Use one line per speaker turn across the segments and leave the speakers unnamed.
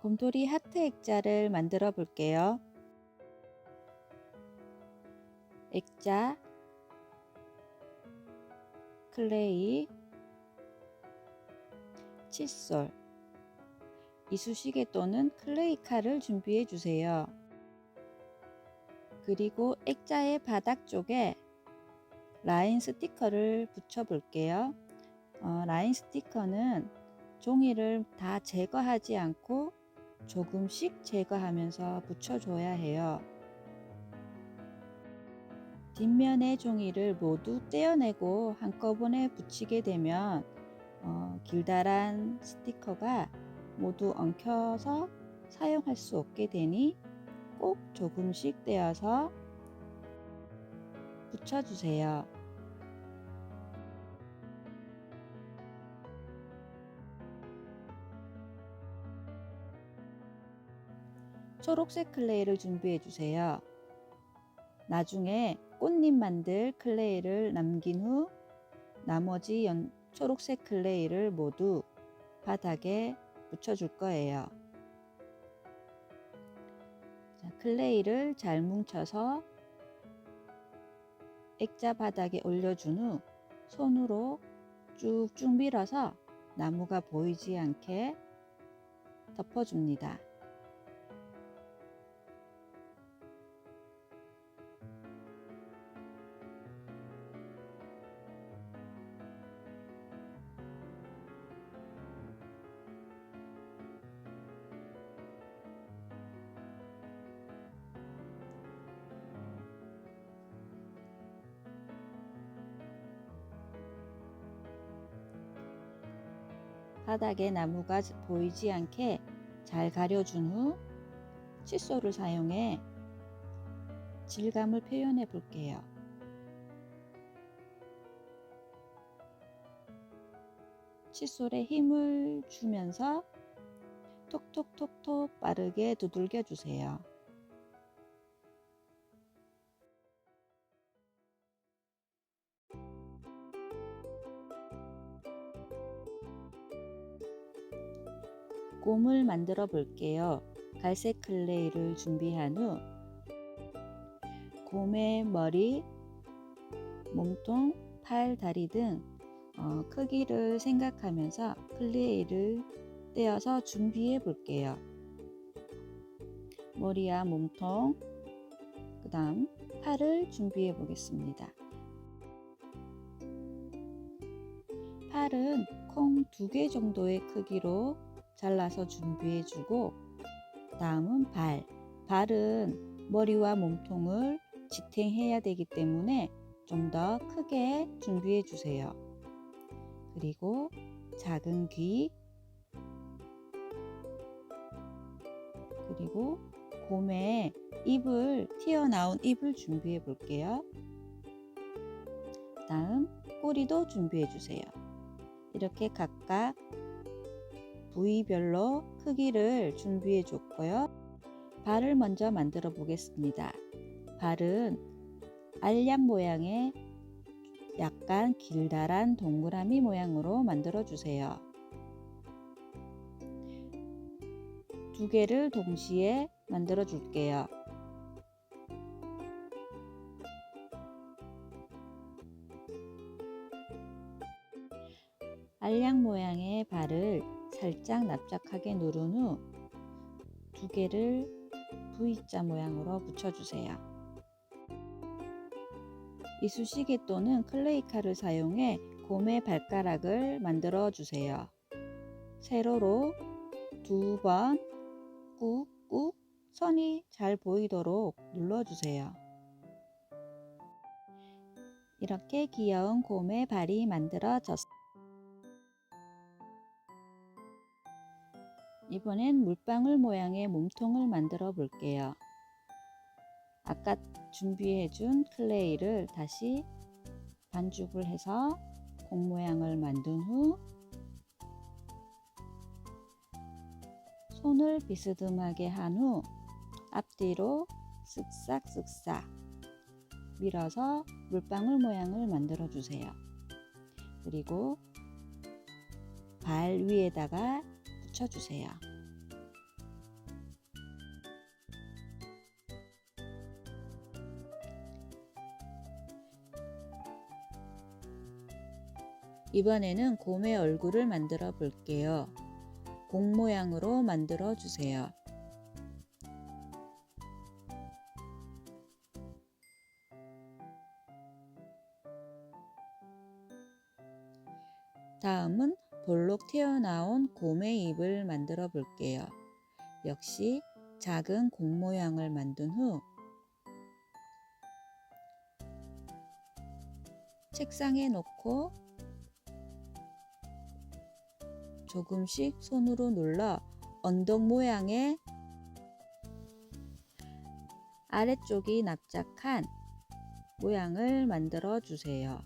곰돌이 하트 액자를 만들어 볼게요. 액자, 클레이, 칫솔, 이쑤시개 또는 클레이 칼을 준비해 주세요. 그리고 액자의 바닥 쪽에 라인 스티커를 붙여 볼게요. 라인 스티커는 종이를 다 제거하지 않고 조금씩 제거하면서 붙여줘야 해요. 뒷면의 종이를 모두 떼어내고 한꺼번에 붙이게 되면 길다란 스티커가 모두 엉켜서 사용할 수 없게 되니 꼭 조금씩 떼어서 붙여주세요. 초록색 클레이를 준비해 주세요. 나중에 꽃잎 만들 클레이를 남긴 후 나머지 초록색 클레이를 모두 바닥에 묻혀줄 거예요. 클레이를 잘 뭉쳐서 액자 바닥에 올려준 후 손으로 쭉쭉 밀어서 나무가 보이지 않게 덮어줍니다. 바닥에 나무가 보이지 않게 잘 가려준 후 칫솔을 사용해 질감을 표현해 볼게요. 칫솔에 힘을 주면서 톡톡톡톡 빠르게 두들겨 주세요. 곰을 만들어 볼게요. 갈색 클레이를 준비한 후 곰의 머리, 몸통, 팔, 다리 등 크기를 생각하면서 클레이를 떼어서 준비해 볼게요. 머리와 몸통, 그 다음 팔을 준비해 보겠습니다. 팔은 콩 2개 정도의 크기로 잘라서 준비해 주고, 다음은 발은 머리와 몸통을 지탱해야 되기 때문에 좀 더 크게 준비해 주세요. 그리고 작은 귀, 그리고 곰의 튀어나온 입을 준비해 볼게요. 다음 꼬리도 준비해 주세요. 이렇게 각각 부위별로 크기를 준비해 줬고요. 발을 먼저 만들어 보겠습니다. 발은 알약 모양의 약간 길다란 동그라미 모양으로 만들어 주세요. 2개를 동시에 만들어 줄게요. 알약 모양의 발을 살짝 납작하게 누른 후 2개를 V자 모양으로 붙여주세요. 이쑤시개 또는 클레이 칼을 사용해 곰의 발가락을 만들어 주세요. 세로로 2번 꾹꾹 선이 잘 보이도록 눌러주세요. 이렇게 귀여운 곰의 발이 만들어졌습니다. 이번엔 물방울 모양의 몸통을 만들어 볼게요. 아까 준비해준 클레이를 다시 반죽을 해서 공 모양을 만든 후 손을 비스듬하게 한 후 앞뒤로 쓱싹쓱싹 밀어서 물방울 모양을 만들어 주세요. 그리고 발 위에다가 붙여주세요. 이번에는 곰의 얼굴을 만들어 볼게요. 공 모양으로 만들어 주세요. 다음은 볼록 튀어나온 곰의 입을 만들어 볼게요. 역시 작은 공 모양을 만든 후 책상에 놓고 조금씩 손으로 눌러 언덕 모양의 아래쪽이 납작한 모양을 만들어 주세요.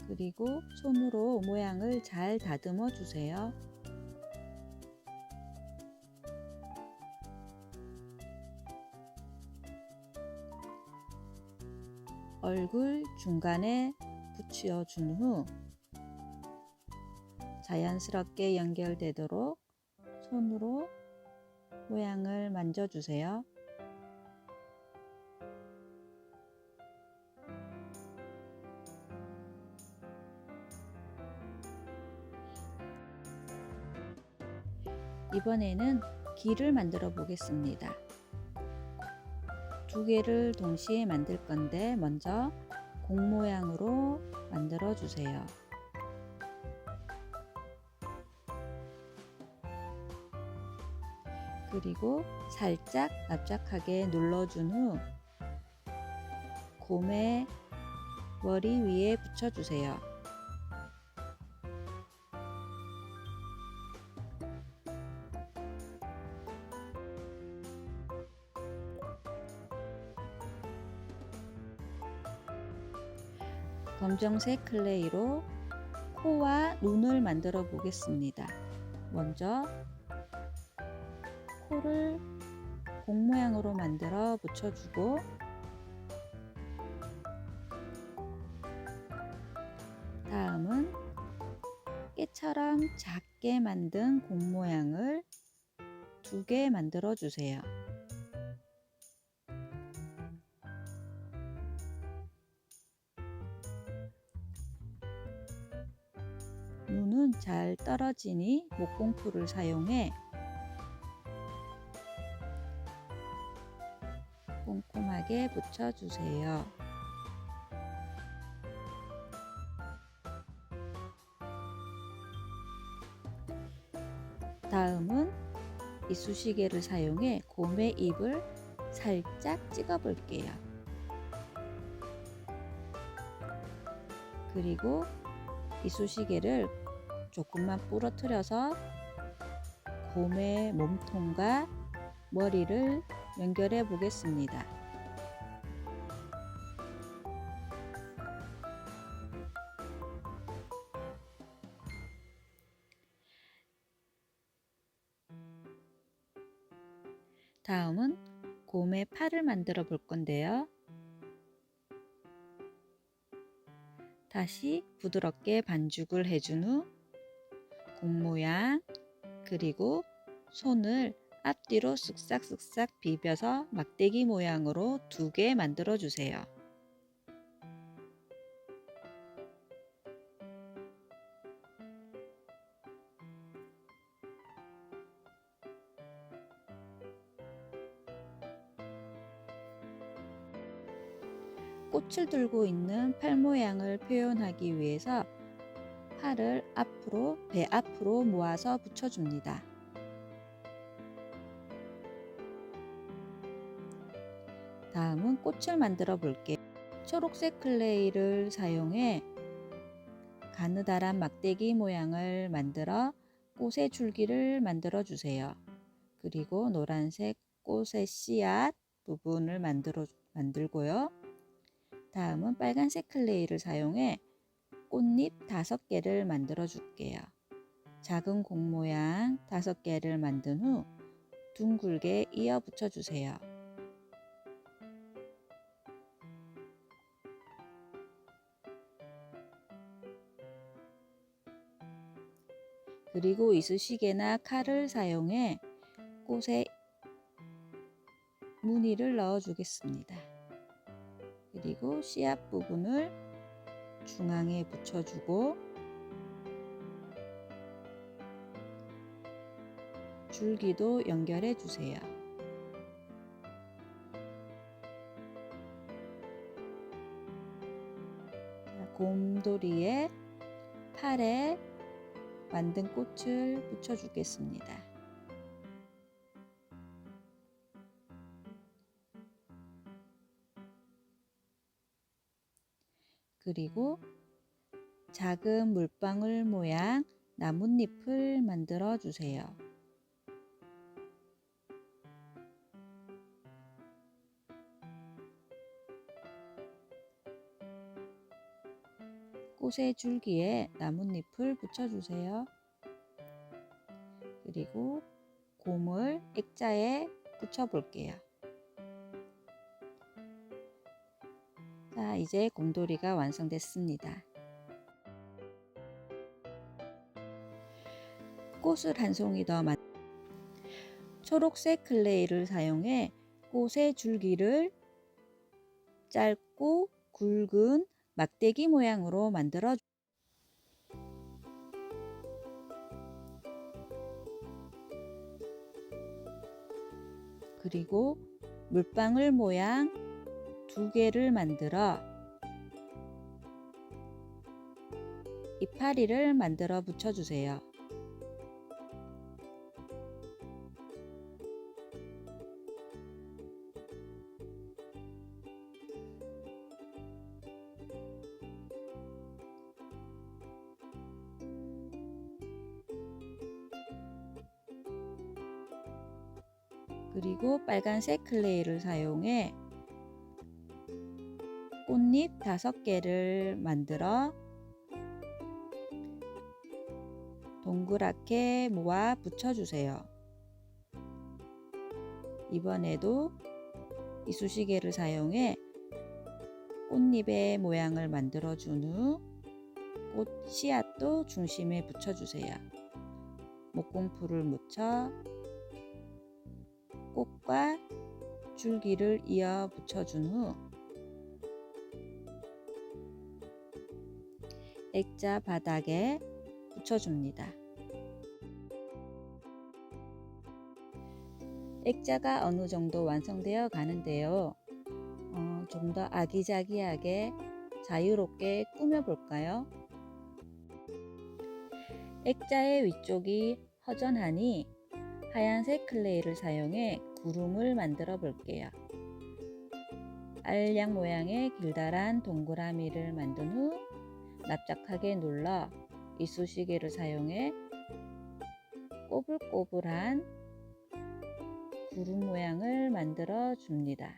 그리고 손으로 모양을 잘 다듬어 주세요. 얼굴 중간에 붙여 준 후 자연스럽게 연결되도록 손으로 모양을 만져주세요. 이번에는 귀를 만들어 보겠습니다. 두 개를 동시에 만들 건데 먼저 공 모양으로 만들어 주세요. 그리고 살짝 납작하게 눌러준 후 곰의 머리 위에 붙여주세요. 검정색 클레이로 코와 눈을 만들어 보겠습니다. 먼저 코를 공 모양으로 만들어 붙여주고 다음은 깨처럼 작게 만든 공 모양을 두 개 만들어 주세요. 눈은 잘 떨어지니 목공풀을 사용해 꼼꼼하게 붙여주세요. 다음은 이쑤시개를 사용해 곰의 입을 살짝 찍어 볼게요. 그리고 이쑤시개를 조금만 부러뜨려서 곰의 몸통과 머리를 연결해 보겠습니다. 다음은 곰의 팔을 만들어 볼 건데요. 다시 부드럽게 반죽을 해준 후 곰 모양 그리고 손을 앞뒤로 쓱싹쓱싹 비벼서 막대기 모양으로 두 개 만들어 주세요. 꽃을 들고 있는 팔 모양을 표현하기 위해서 팔을 앞으로 배 앞으로 모아서 붙여줍니다. 다음은 꽃을 만들어 볼게요. 초록색 클레이를 사용해 가느다란 막대기 모양을 만들어 꽃의 줄기를 만들어 주세요. 그리고 노란색 꽃의 씨앗 부분을 만들고요. 다음은 빨간색 클레이를 사용해 꽃잎 5개를 만들어 줄게요. 작은 공 모양 5개를 만든 후 둥글게 이어 붙여 주세요. 그리고 이쑤시개나 칼을 사용해 꽃의 무늬를 넣어 주겠습니다. 그리고 씨앗 부분을 중앙에 붙여주고 줄기도 연결해 주세요. 곰돌이의 팔에 만든 꽃을 붙여주겠습니다. 그리고 작은 물방울 모양 나뭇잎을 만들어 주세요. 꽃의 줄기에 나뭇잎을 붙여주세요. 그리고 곰을 액자에 붙여볼게요. 자, 이제 곰돌이가 완성됐습니다. 꽃을 한 송이 더 초록색 클레이를 사용해 꽃의 줄기를 짧고 굵은 막대기 모양으로 만들어 그리고 물방울 모양 2개를 만들어 이파리를 만들어 붙여주세요. 그리고 빨간색 클레이를 사용해 꽃잎 5개를 만들어 동그랗게 모아 붙여주세요. 이번에도 이쑤시개를 사용해 꽃잎의 모양을 만들어준 후 꽃 씨앗도 중심에 붙여주세요. 목공풀을 묻혀 꽃과 줄기를 이어 붙여준 후 액자 바닥에 붙여줍니다. 액자가 어느 정도 완성되어 가는데요. 좀 더 아기자기하게 자유롭게 꾸며볼까요? 액자의 위쪽이 허전하니 하얀색 클레이를 사용해 구름을 만들어 볼게요. 알약 모양의 길다란 동그라미를 만든 후 납작하게 눌러 이쑤시개를 사용해 꼬불꼬불한 구름 모양을 만들어 줍니다.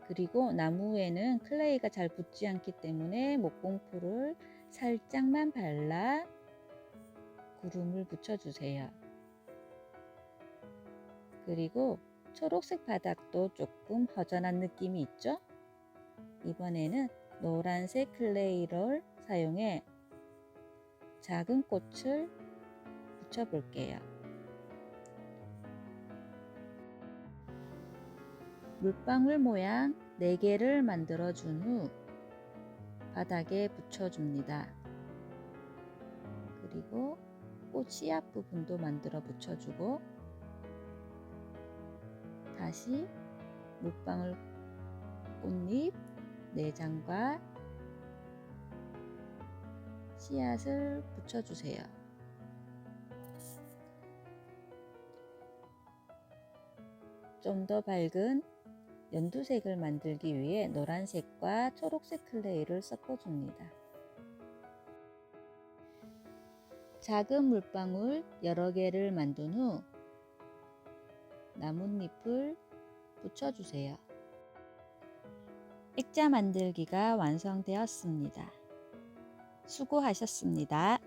그리고 나무에는 클레이가 잘 붙지 않기 때문에 목공풀을 살짝만 발라 구름을 붙여주세요. 그리고 초록색 바닥도 조금 허전한 느낌이 있죠? 이번에는 노란색 클레이를 사용해 작은 꽃을 붙여볼게요. 물방울 모양 4개를 만들어 준 후 바닥에 붙여줍니다. 그리고 꽃 씨앗 부분도 만들어 붙여주고 다시 물방울 꽃잎 4장과 씨앗을 붙여주세요. 좀 더 밝은 연두색을 만들기 위해 노란색과 초록색 클레이를 섞어줍니다. 작은 물방울 여러 개를 만든 후 나뭇잎을 붙여주세요. 액자 만들기가 완성되었습니다. 수고하셨습니다.